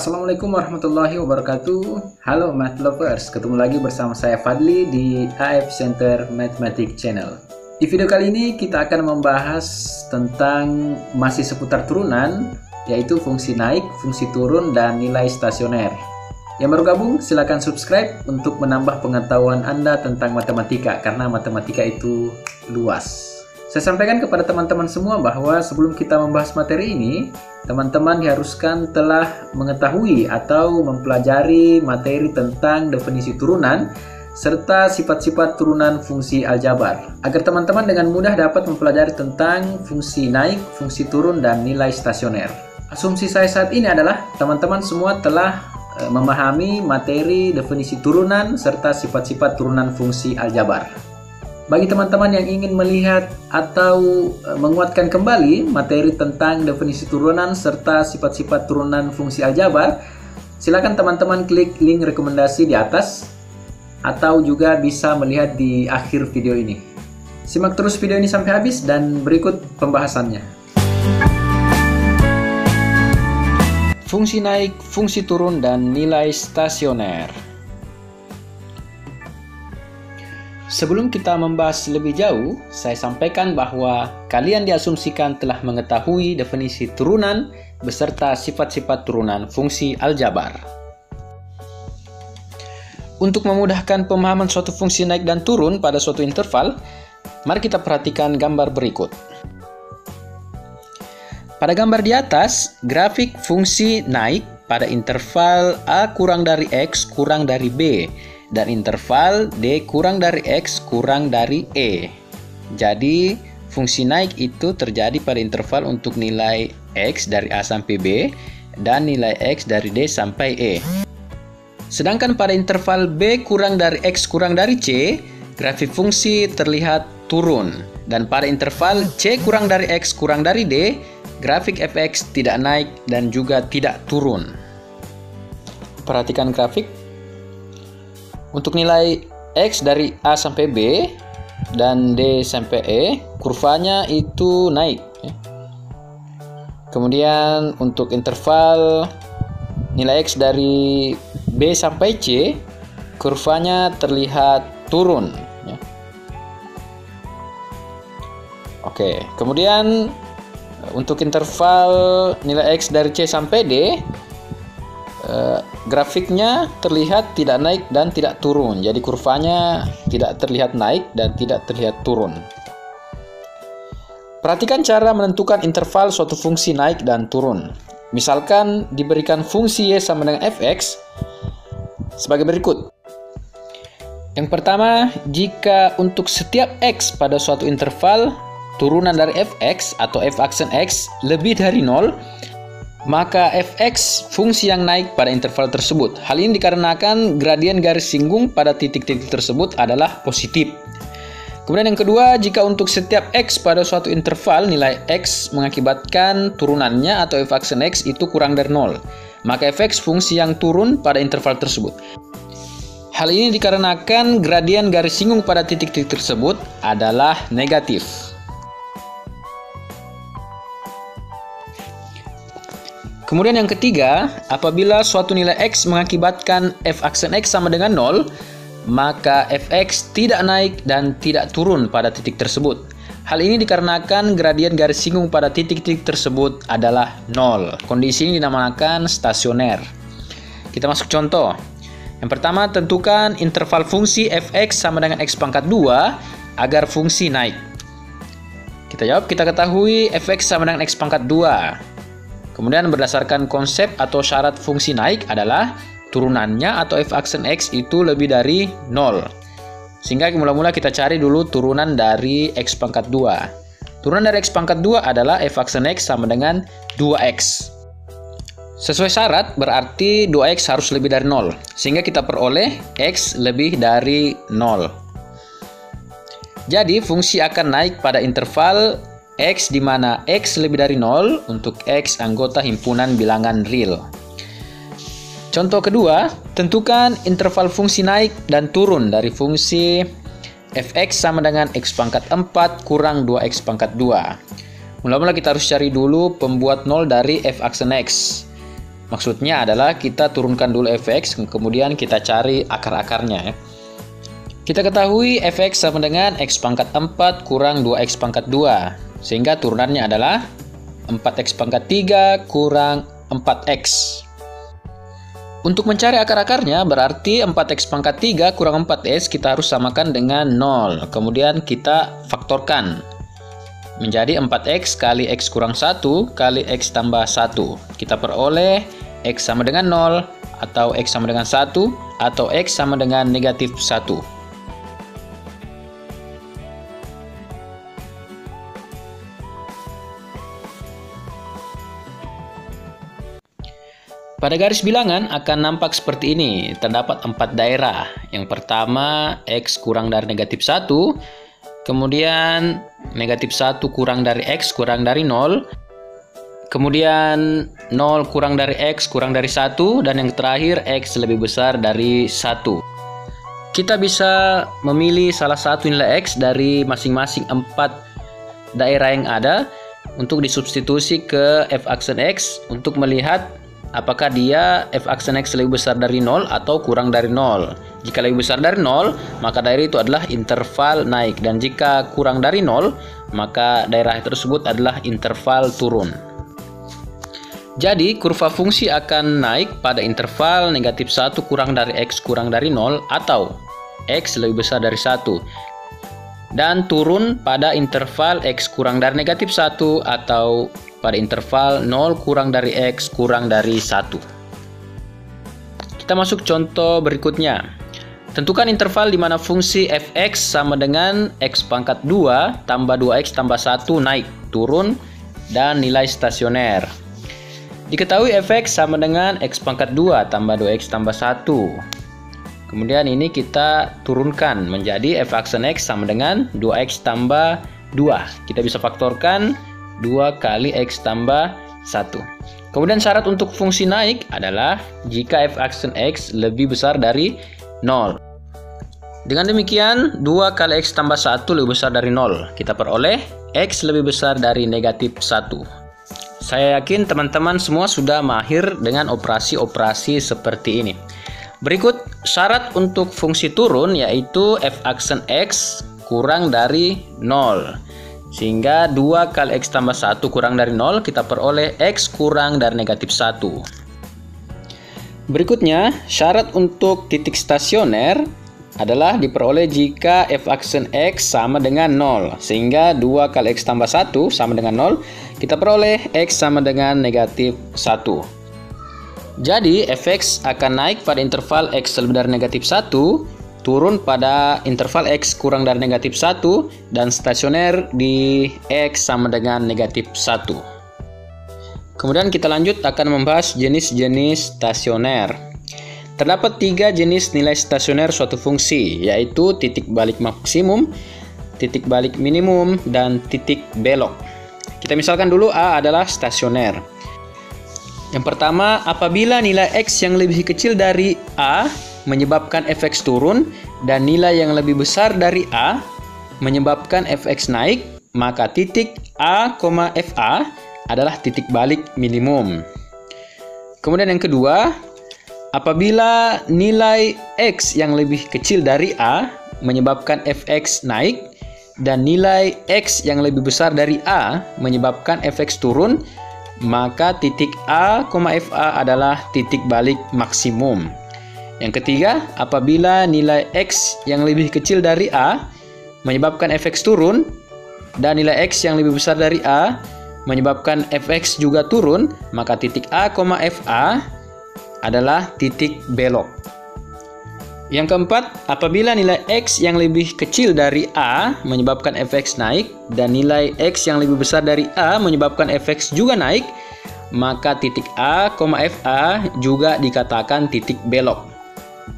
Assalamualaikum warahmatullahi wabarakatuh. Halo Math Lovers, ketemu lagi bersama saya Fadli di AF Center Mathematics Channel. Di video kali ini kita akan membahas tentang masih seputar turunan, yaitu fungsi naik, fungsi turun, dan nilai stasioner. Yang baru gabung silakan subscribe untuk menambah pengetahuan Anda tentang matematika, karena matematika itu luas. Saya sampaikan kepada teman-teman semua bahwa sebelum kita membahas materi ini, teman-teman diharuskan telah mengetahui atau mempelajari materi tentang definisi turunan serta sifat-sifat turunan fungsi aljabar, agar teman-teman dengan mudah dapat mempelajari tentang fungsi naik, fungsi turun, dan nilai stasioner. Asumsi saya saat ini adalah teman-teman semua telah memahami materi definisi turunan serta sifat-sifat turunan fungsi aljabar. Bagi teman-teman yang ingin melihat atau menguatkan kembali materi tentang definisi turunan serta sifat-sifat turunan fungsi aljabar, silakan teman-teman klik link rekomendasi di atas atau juga bisa melihat di akhir video ini. Simak terus video ini sampai habis dan berikut pembahasannya. Fungsi naik, fungsi turun, dan nilai stasioner. Sebelum kita membahas lebih jauh, saya sampaikan bahwa kalian diasumsikan telah mengetahui definisi turunan beserta sifat-sifat turunan fungsi aljabar. Untuk memudahkan pemahaman suatu fungsi naik dan turun pada suatu interval, mari kita perhatikan gambar berikut. Pada gambar di atas, grafik fungsi naik pada interval A kurang dari X kurang dari B, dan interval D kurang dari X kurang dari E. Jadi, fungsi naik itu terjadi pada interval untuk nilai X dari A sampai B dan nilai X dari D sampai E. Sedangkan pada interval B kurang dari X kurang dari C, grafik fungsi terlihat turun. Dan pada interval C kurang dari X kurang dari D, grafik fx tidak naik dan juga tidak turun. Perhatikan grafik. Untuk nilai X dari A sampai B dan D sampai E, kurvanya itu naik. Kemudian untuk interval nilai X dari B sampai C, kurvanya terlihat turun. Oke, kemudian untuk interval nilai X dari C sampai D, grafiknya terlihat tidak naik dan tidak turun. Jadi kurvanya tidak terlihat naik dan tidak terlihat turun. Perhatikan cara menentukan interval suatu fungsi naik dan turun. Misalkan diberikan fungsi Y sama dengan fx sebagai berikut. Yang pertama, jika untuk setiap x pada suatu interval turunan dari fx atau f aksen x lebih dari 0, maka fx fungsi yang naik pada interval tersebut. Hal ini dikarenakan gradien garis singgung pada titik-titik tersebut adalah positif. Kemudian yang kedua, jika untuk setiap x pada suatu interval nilai x mengakibatkan turunannya atau f aksen x itu kurang dari 0, maka fx fungsi yang turun pada interval tersebut. Hal ini dikarenakan gradien garis singgung pada titik-titik tersebut adalah negatif. Kemudian yang ketiga, apabila suatu nilai x mengakibatkan f aksen x sama dengan 0, maka fx tidak naik dan tidak turun pada titik tersebut. Hal ini dikarenakan gradien garis singgung pada titik-titik tersebut adalah 0. Kondisi ini dinamakan stasioner. Kita masuk contoh. Yang pertama, tentukan interval fungsi fx sama dengan x pangkat 2 agar fungsi naik. Kita jawab, kita ketahui fx sama dengan x pangkat 2. Kemudian berdasarkan konsep atau syarat fungsi naik adalah turunannya atau f aksen x itu lebih dari 0. Sehingga mula-mula kita cari dulu turunan dari x pangkat 2. Turunan dari x pangkat 2 adalah f aksen x sama dengan 2x. Sesuai syarat berarti 2x harus lebih dari 0. Sehingga kita peroleh x lebih dari 0. Jadi fungsi akan naik pada interval X di mana X lebih dari 0 untuk X anggota himpunan bilangan real. Contoh kedua, tentukan interval fungsi naik dan turun dari fungsi fx sama dengan x pangkat 4 kurang 2x pangkat 2. Mula-mula kita harus cari dulu pembuat 0 dari f aksen x. Maksudnya adalah kita turunkan dulu f(x), kemudian kita cari akar-akarnya ya. Kita ketahui f(x) sama dengan x pangkat 4 kurang 2x pangkat 2. Sehingga turunannya adalah 4x pangkat 3 kurang 4x. Untuk mencari akar-akarnya berarti 4x pangkat 3 kurang 4x kita harus samakan dengan 0. Kemudian kita faktorkan. Menjadi 4x kali x kurang 1 kali x tambah 1. Kita peroleh x sama dengan 0 atau x sama dengan 1 atau x sama dengan negatif 1. Pada garis bilangan akan nampak seperti ini. Terdapat 4 daerah. Yang pertama, x kurang dari negatif 1. Kemudian, negatif 1 kurang dari x kurang dari 0. Kemudian, 0 kurang dari x kurang dari 1. Dan yang terakhir, x lebih besar dari 1. Kita bisa memilih salah satu nilai x dari masing-masing 4 daerah yang ada untuk disubstitusi ke f aksen x untuk melihat apakah dia f aksen x lebih besar dari 0 atau kurang dari 0. Jika lebih besar dari 0, maka daerah itu adalah interval naik. Dan jika kurang dari 0, maka daerah tersebut adalah interval turun. Jadi, kurva fungsi akan naik pada interval negatif 1 kurang dari x kurang dari 0 atau x lebih besar dari 1. Dan turun pada interval x kurang dari negatif 1 atau pada interval 0 kurang dari x kurang dari 1. Kita masuk contoh berikutnya. Tentukan interval di mana fungsi f(x) sama dengan x pangkat 2 tambah 2x tambah 1 naik, turun, dan nilai stasioner. Diketahui f(x) sama dengan x pangkat 2 tambah 2x tambah 1. Kemudian ini kita turunkan menjadi f aksen x sama dengan 2x tambah 2. Kita bisa faktorkan 2 kali x tambah 1. Kemudian syarat untuk fungsi naik adalah jika f aksen x lebih besar dari 0. Dengan demikian, 2 kali x tambah 1 lebih besar dari 0. Kita peroleh x lebih besar dari negatif 1. Saya yakin teman-teman semua sudah mahir dengan operasi-operasi seperti ini. Berikut syarat untuk fungsi turun yaitu f aksen x kurang dari 0. Sehingga 2 kali x tambah 1 kurang dari 0, kita peroleh x kurang dari negatif 1. Berikutnya, syarat untuk titik stasioner adalah diperoleh jika f aksen x sama dengan 0. Sehingga 2 kali x tambah 1 sama dengan 0, kita peroleh x sama dengan negatif 1. Jadi, fx akan naik pada interval x lebih dari negatif 1, turun pada interval x kurang dari negatif 1, dan stasioner di x sama dengan negatif 1. Kemudian kita lanjut akan membahas jenis-jenis stasioner. Terdapat 3 jenis nilai stasioner suatu fungsi, yaitu titik balik maksimum, titik balik minimum, dan titik belok. Kita misalkan dulu A adalah stasioner. Yang pertama, apabila nilai x yang lebih kecil dari A menyebabkan fx turun dan nilai yang lebih besar dari A menyebabkan fx naik, maka titik A, FA adalah titik balik minimum. Kemudian yang kedua, apabila nilai x yang lebih kecil dari A menyebabkan fx naik dan nilai x yang lebih besar dari A menyebabkan fx turun, maka titik A, FA adalah titik balik maksimum. Yang ketiga, apabila nilai x yang lebih kecil dari A menyebabkan fx turun dan nilai x yang lebih besar dari A menyebabkan fx juga turun, maka titik A, FA adalah titik belok. Yang keempat, apabila nilai x yang lebih kecil dari A menyebabkan fx naik dan nilai x yang lebih besar dari A menyebabkan fx juga naik, maka titik A, FA juga dikatakan titik belok.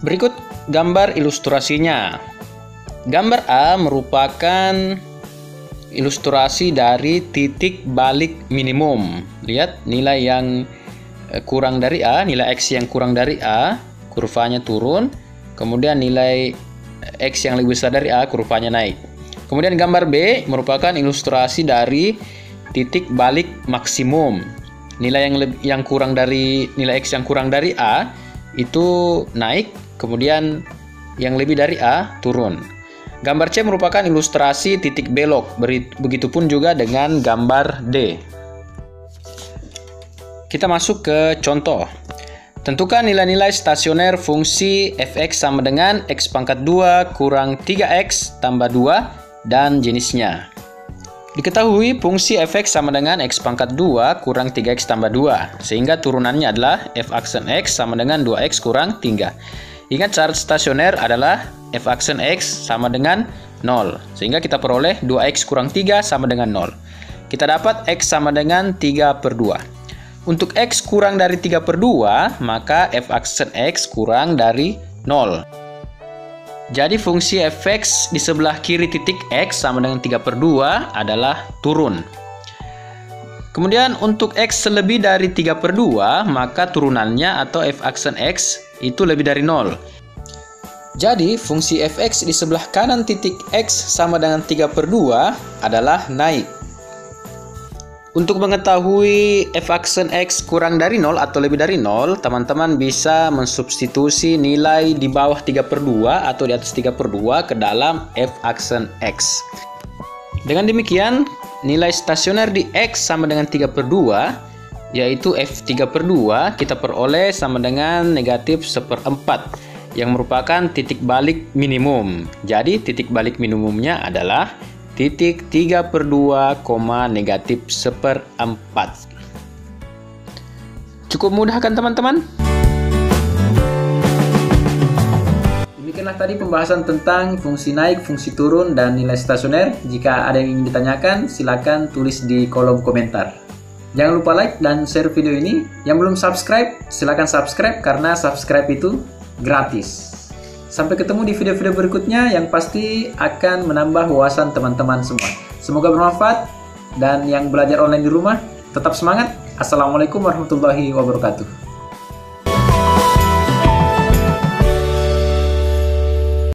Berikut gambar ilustrasinya. Gambar A merupakan ilustrasi dari titik balik minimum. Lihat nilai yang kurang dari A, nilai x yang kurang dari A, kurvanya turun. Kemudian nilai x yang lebih besar dari A, kurvanya naik. Kemudian gambar B merupakan ilustrasi dari titik balik maksimum. nilai yang kurang dari nilai X yang kurang dari A itu naik, kemudian yang lebih dari A turun. Gambar C merupakan ilustrasi titik belok, begitupun juga dengan gambar D. Kita masuk ke contoh. Tentukan nilai-nilai stasioner fungsi fx sama dengan x pangkat 2 kurang 3x tambah 2 dan jenisnya. Diketahui fungsi fx sama dengan x pangkat 2 kurang 3x tambah 2, sehingga turunannya adalah f aksen x sama dengan 2x kurang 3. Ingat syarat stasioner adalah f aksen x sama dengan 0, sehingga kita peroleh 2x kurang 3 sama dengan 0. Kita dapat x sama dengan 3/2. Untuk x kurang dari 3/2, maka f aksen x kurang dari 0. Jadi fungsi fx di sebelah kiri titik x sama dengan 3/2 adalah turun. Kemudian untuk x lebih dari 3/2, maka turunannya atau f aksen x itu lebih dari 0. Jadi fungsi fx di sebelah kanan titik x sama dengan 3/2 adalah naik. Untuk mengetahui f aksen x kurang dari 0 atau lebih dari 0, teman-teman bisa mensubstitusi nilai di bawah 3/2 atau di atas 3/2 ke dalam f aksen x. Dengan demikian, nilai stasioner di x sama dengan 3/2, yaitu f 3/2, kita peroleh sama dengan negatif 1/4, yang merupakan titik balik minimum. Jadi titik balik minimumnya adalah titik 3/2, negatif 1/4. Cukup mudah kan teman-teman? Demikianlah tadi pembahasan tentang fungsi naik, fungsi turun, dan nilai stasioner. Jika ada yang ingin ditanyakan, silakan tulis di kolom komentar. Jangan lupa like dan share video ini. Yang belum subscribe, silakan subscribe karena subscribe itu gratis. Sampai ketemu di video-video berikutnya yang pasti akan menambah wawasan teman-teman semua. Semoga bermanfaat, dan yang belajar online di rumah tetap semangat. Assalamualaikum warahmatullahi wabarakatuh.